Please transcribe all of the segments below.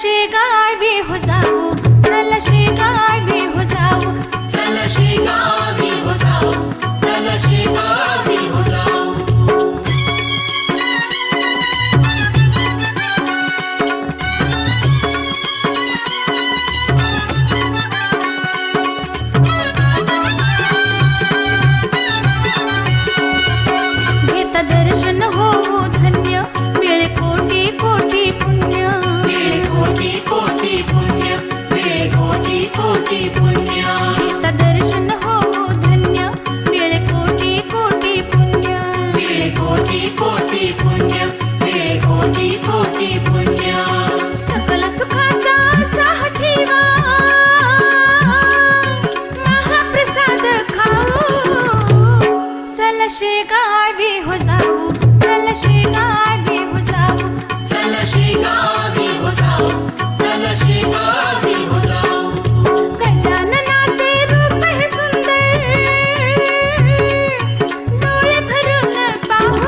शेगावी हो जाऊ, चल शेगावी हो जाऊ, चल शेगावी हो जाऊ, चल शेगावी हो जाऊ. घेता दर्शन हो धन्य, मिळे कोटी कोटी पुण्य, मिळे कोटी कोटी पुण्य, मिळे कोटी कोटी पुण्य. घेता दर्शन हो धन्य, मिळे कोटी कोटी पुण्य, मिळे कोटी कोटी पुण्य, मिळे कोटी कोटी पुण्य. सकल सुखाचा साह ठेवा, महाप्रसाद खाऊ, चल शेगावी हो जाऊ, चल शेगावी हो जाऊ, चल शेगावी हो जाऊ, चल शेगावी हो जाऊ. गजाननाचे रूप हे सुंदर, डोळे भरून पाहू,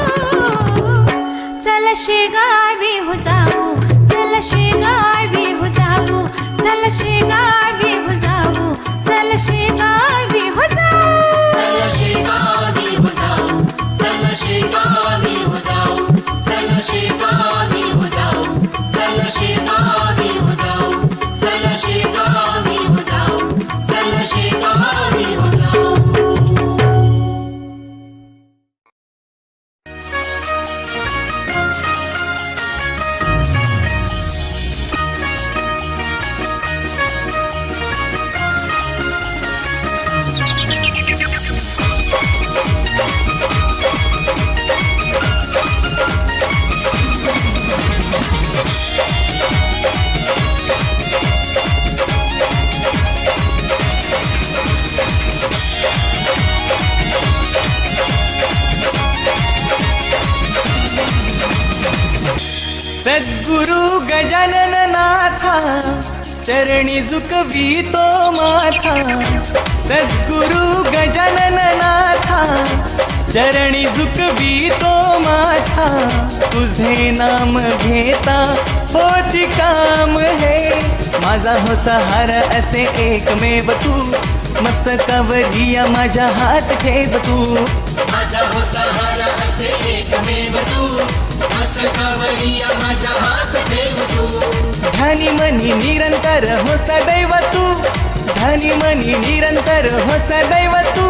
चल शेगावी हो जाऊ, चल शेगावी हो जाऊ, चल शेगावी हो जाऊ, चल शेगावी हो जाऊ. चल शेगावी हो जाऊ, चल शेगावी हो जाऊ, चल शेगावी हो जाऊ, चल शेगावी हो जाऊ, चल शेगावी हो जाऊ, चल शेगावी हो जाऊ. सद्गुरु गजानन नाथा, चरणी झुकवितो माथा. सद्गुरु गजानन नाथा, चरणी झुकवितो माथा. तुझे नाम घेता होती काम हे, माझा हो सहारा असे एकमेव तू. मस्तकावरिया माझ्या हात ठेव तू. माझा हो सहारा असे एकमेव तू, मस्तकावरिया माझ्या हात ठेव तू. ध्यानी मनी निरंतर हो सदैव तू. ध्यानी मनी निरंतर हो सदैव तू.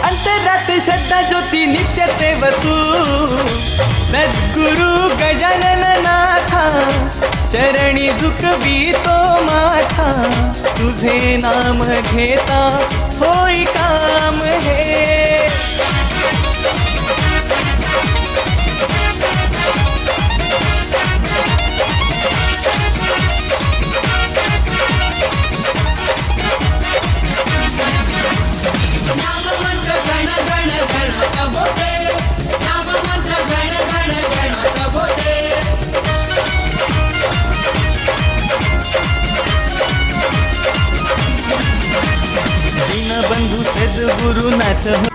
अंतरात श्रद्धा ज्योती नित्य सेव तू. सद्गुरु गजानन नाथा, चरणी झुकवितो माथा. तुझे नाम घेता होई काम हे. नाम मंत्र गण गण गणत होते, नाम मंत्र गण गण गणत होते. दीनबंधू सद्गुरुनाथ हो.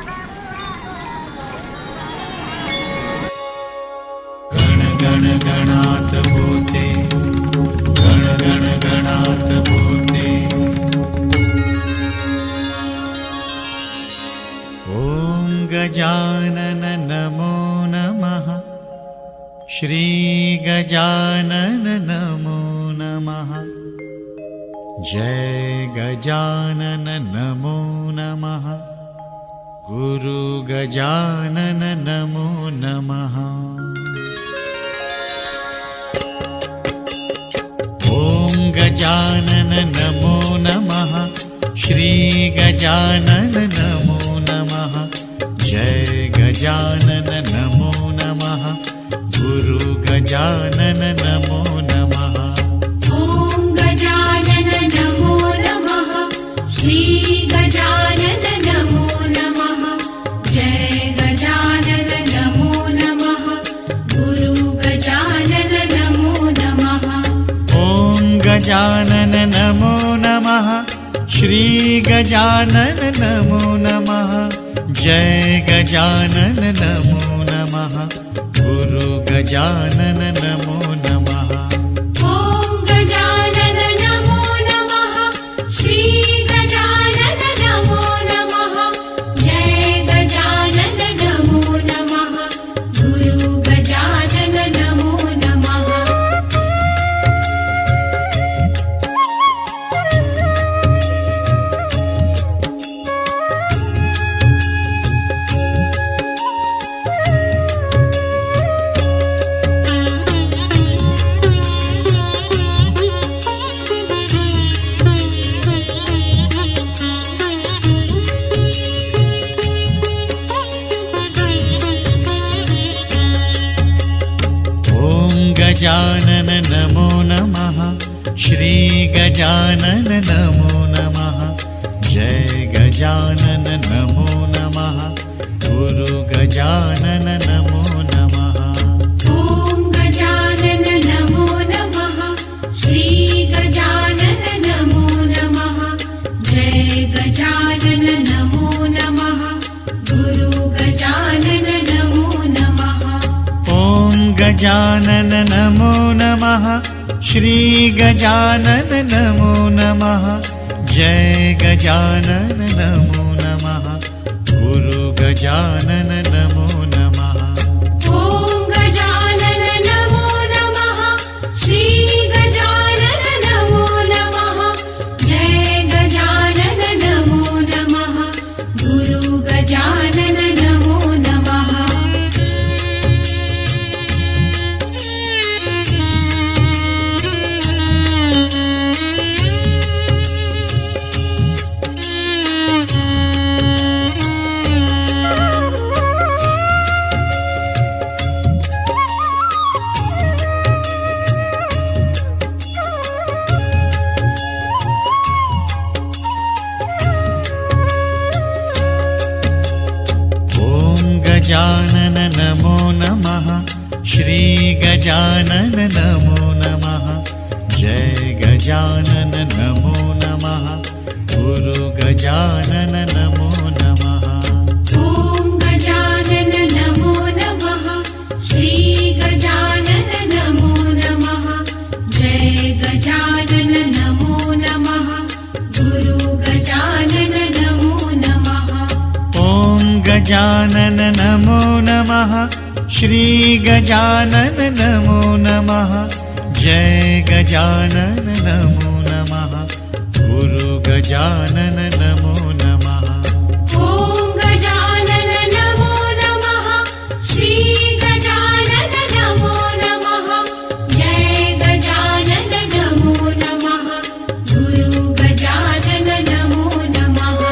गण गण गणात होते, गण गण गणात होते. ॐ गजानन नमो नमः. श्री गजानन नमो नमः. जय गजानन नमो नमः. गुरु गजानन नमो नमः. ॐ गजानन नमो नमः. श्री गजानन नमो नमः. जय गजानन नमो नमः. गुरु गजानन नमो नमः. ॐ गजानन नमो नमः. श्री गजानन नमो नमः. जय गजानन नमो नमः. गुरु गजानन नमो नमः. ॐ गजानन नमो नमः. श्री गजानन नमो नमः. जय गजानन नमो नमः. गुरु गजानन नमो नमः. ॐ गजानन गजानन नमो नमः श्री गजानन नमो नमः जय गजानन नमो नमः गुरु गजानन नमो नमः ॐ गजानन नमो नमः श्री गजानन नमो नमः जय गजानन नमो नमः गुरु गजानन नमो नमः ॐ गजानन नमो नमः श्री गजानन नमो नमः जय गजानन नमो नमः गुरु गजानन नमो नमः ॐ गजानन नमो नमः श्री गजानन नमो नमः जय गजानन नमो नमः गुरु गजानन नमो नमः गजानन नमो नमः श्री गजानन नमो नमः जय गजानन नमो नमः गुरु गजानन नमो नमः ॐ गजानन नमो नमः श्री गजानन नमो नमः जय गजानन नमो नमः गुरु गजानन नमो नमः ॐ गजानन नमो नमः श्री गजानन नमो नमः जय गजानन नमो नमः गुरु गजानन नमो नमः ॐ गजानन नमो नमः श्री गजानन नमो नमः जय गजानन नमो नमः गुरु गजानन नमो नमः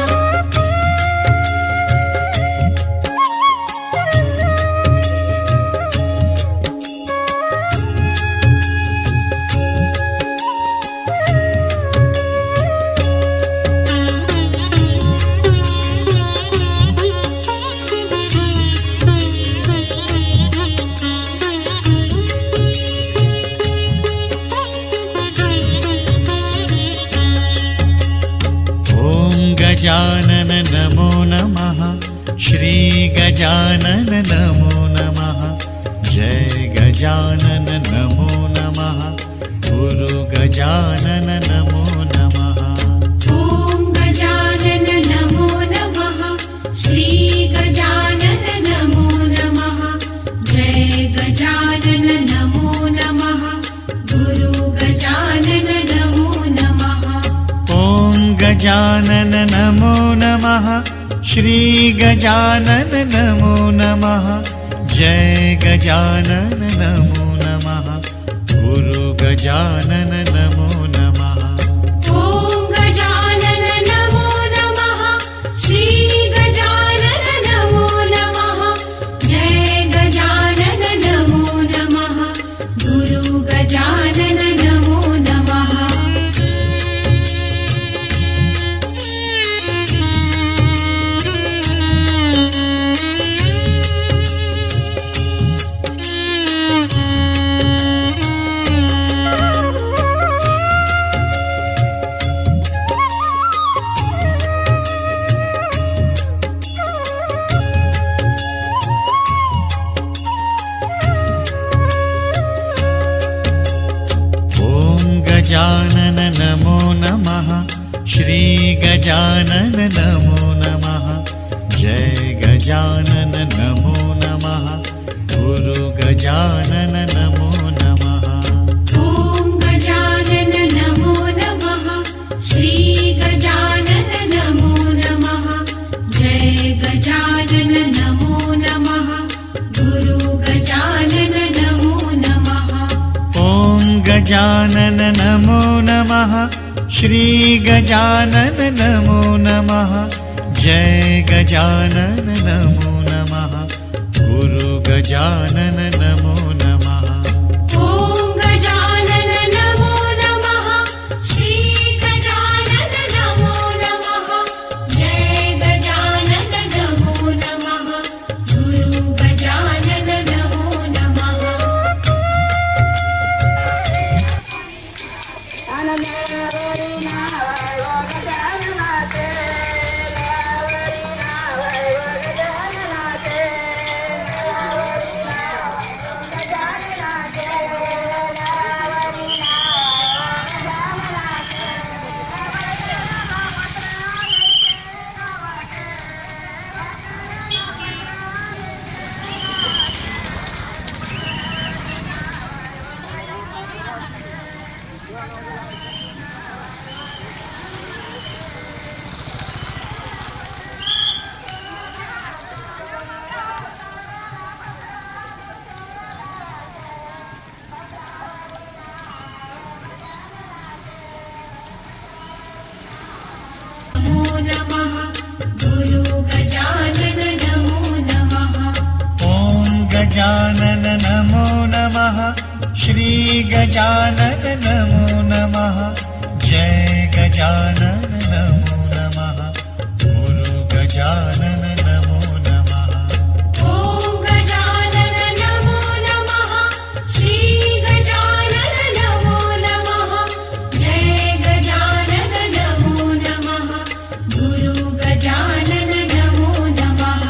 गजानन नमो नमः श्री गजानन नमो नमः जय गजानन नमो नमः गुरु गजानन नमो नमः ॐ गजानन नमो नमः श्री गजानन नमो नमः जय गजानन नमो नमः गुरु गजानन नमो नमः ॐ गजानन नमो नमः श्री गजानन नमो नमः जय गजानन नमो नमः गुरु गजानन नमो नमः ॐ गजानन नमो नमः श्री गजानन नमो नमः जय गजानन नमो नमः गुरु गजानन नमो नमः गजानन नमो नमः श्री गजानन नमो नमः जय गजानन नमो नमः गुरु गजानन नमो नमः ॐ गजानन नमो नमः श्री गजानन नमो नमः जय गजानन नमो नमः गुरु गजानन नमो नमः ॐ गजानन नमो नमः श्री गजानन नमो नमः जय गजानन नमो नमः गुरु गजानन नमो नमः ॐ नमो नमः गुरु गजानन नमो नमः ॐ गजानन नमो नमः श्री गजानन नमो नमः जय गजानन नमो नमः गुरु गजानन नमो नमः ॐ गजानन नमो नमः श्री गजानन नमो नमः जय गजानन नमो नमः गुरु गजानन नमो नमः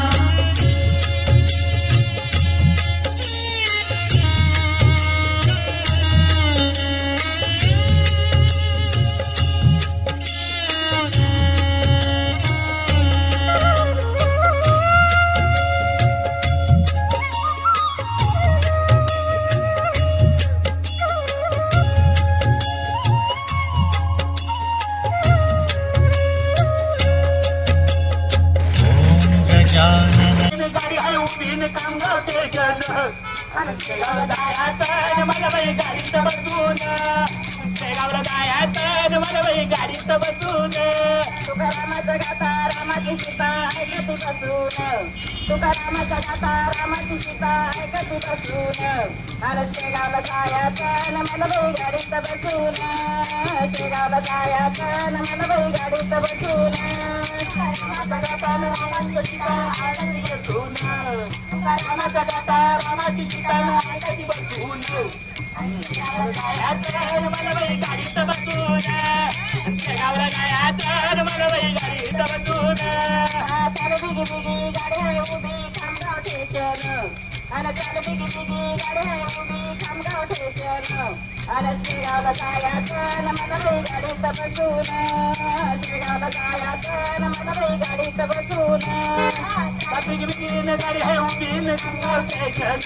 ॐ गजानन गाडी आहे उभी न कामगाव स्टेशन शेगावला जायचं मला बाई गाडीत बसून शेगावला जायचं मला बाई गाडीत बसून तुकारामाचा गाता रामाची सीता ऐकती बसून तुकारामाचा गाता रामाची सीता ऐकती बसून आणि शेगावला जायचं मला बाई गाडीत बसून शेगावला जायचं मला बाई गाडीत बसून रामाचा गाता रामाची सीता ऐकती बसून तुकारामाचा गाता रामाची सीता ऐकती बसून जायचं मला बाई गाडीत बसून शेगावला जायचं मला बाई गाडीत बसून चाल बिगी बिगी गाडी आहे उभी खामगाव स्टेशन आणि चाल बिगी बिगी गाडी आहे उभी खामगाव स्टेशन आणि शेगावला जायचं मला बाई गाडीत बसून शेगावला जायचं मला बाई गाडीत बसून बिगी बिगी गाडी आहे उभी खामगाव स्टेशन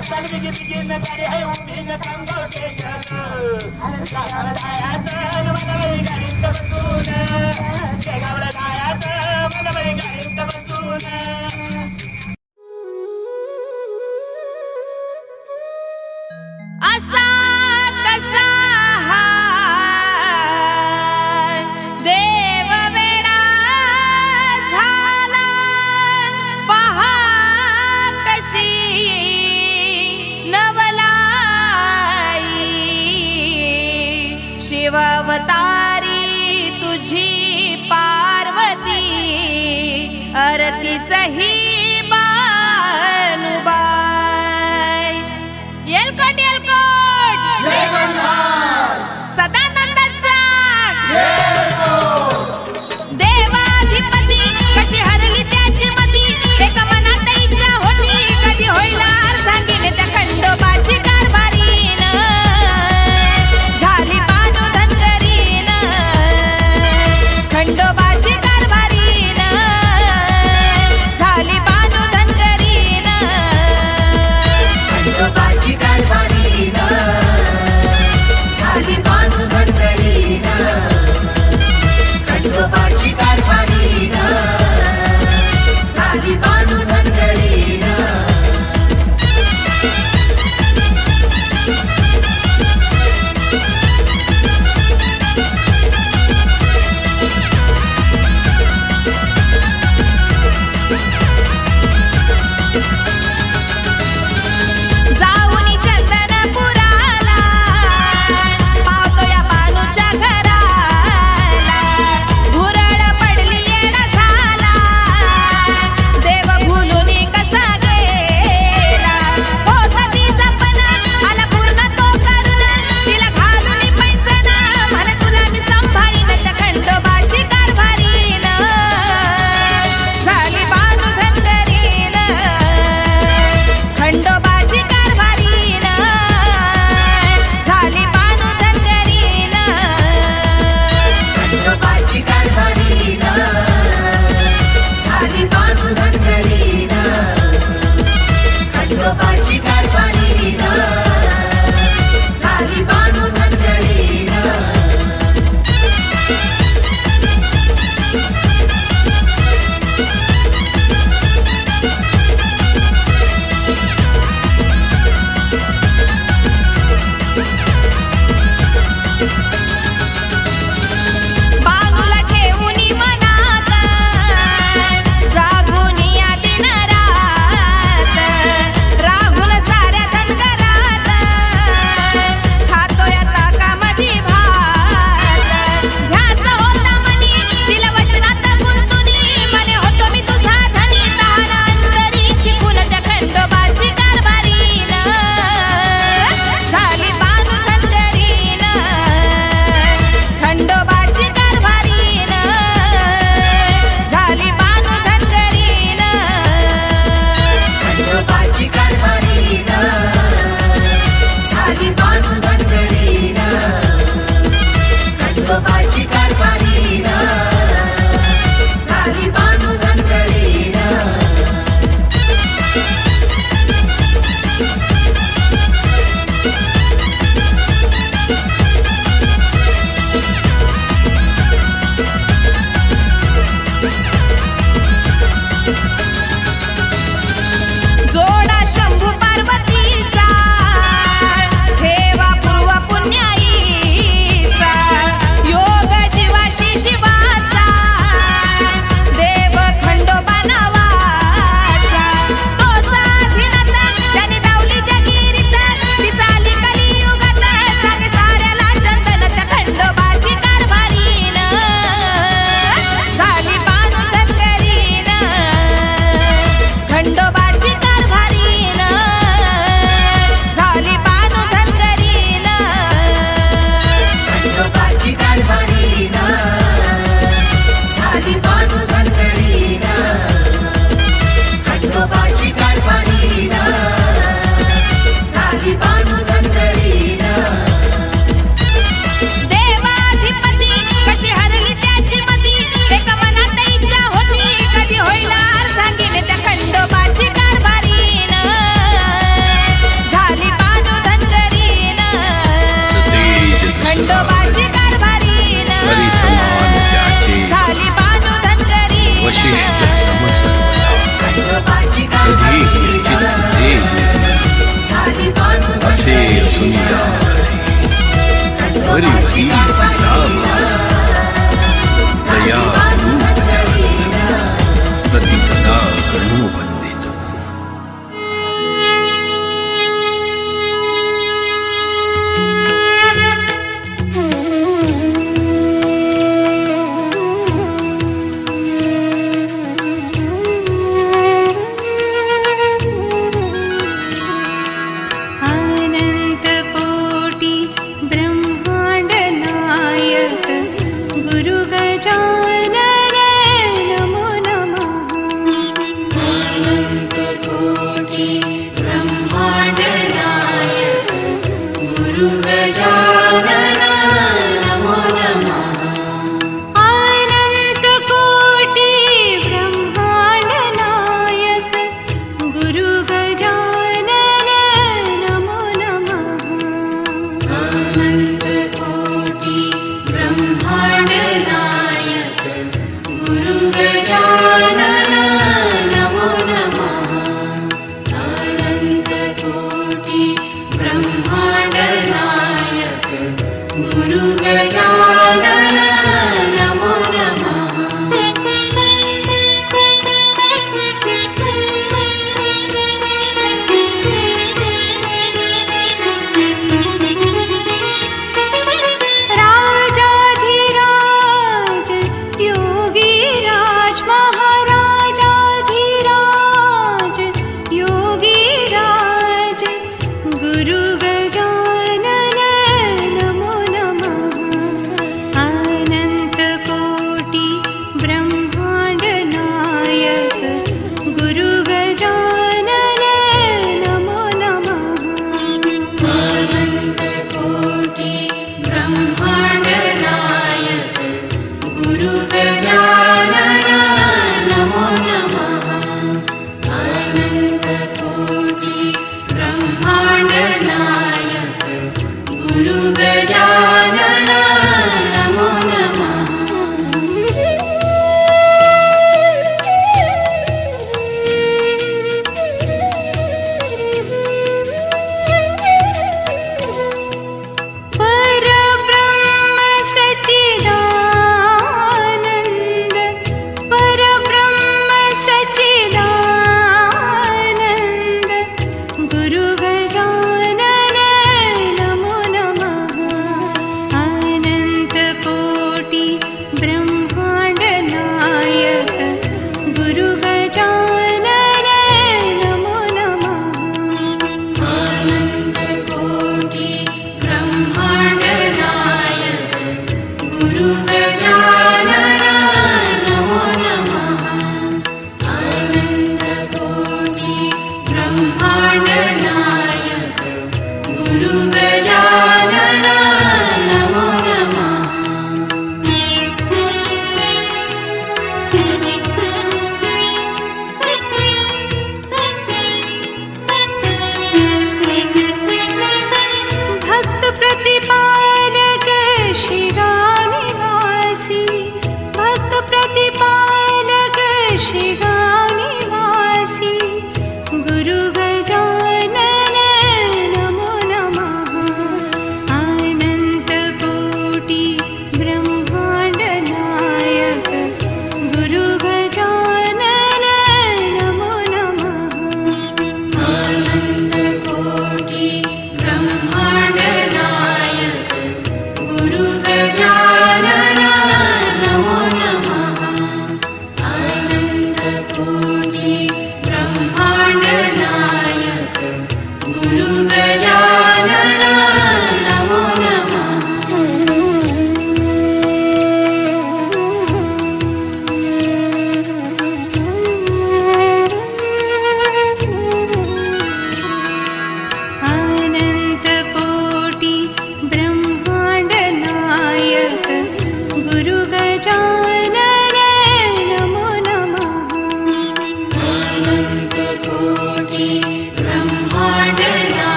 चाल बिगी बिगी गाडी आहे उभी खामगाव स्टेशन आणि शेगावला जायचं मला बाई गाडीत बसून शेगावला जायचं मला बाई गाडीत बसून असा कसा हा देव वेडा झाला पहा कशी नवलाई शिवावतारी तुझी पार्वती अरतीचही बानुबाई येलकोट येलकोट सदानंदाचा देवाधिपती कशी हरली त्याची मती एका मनात इच्छा होती कधी होईल अर्धांगिनी त्या खंडोबाची कारभारीन झाली बानू धनगरीन खंडोबाची कारभारीन झाली खंडोबाची कारभारी न झाली बानू धनगरी न जोडा शंभू पार्वतीचा ठेवा पूर्व पुण्याईचा योग जीवाशी शिवाचा देव खंडोबा नावाचा तोचा अधिनाथ त्याने दावली जगिरीत ती चाली कलियुगात सांगे साऱ्याला चंदन त्या खंडोबाची कारभारीन झाली बानू धनगरीन खंडोबाची कारभारीन झाली बानू धनगरीन खंडोबाची कारभारी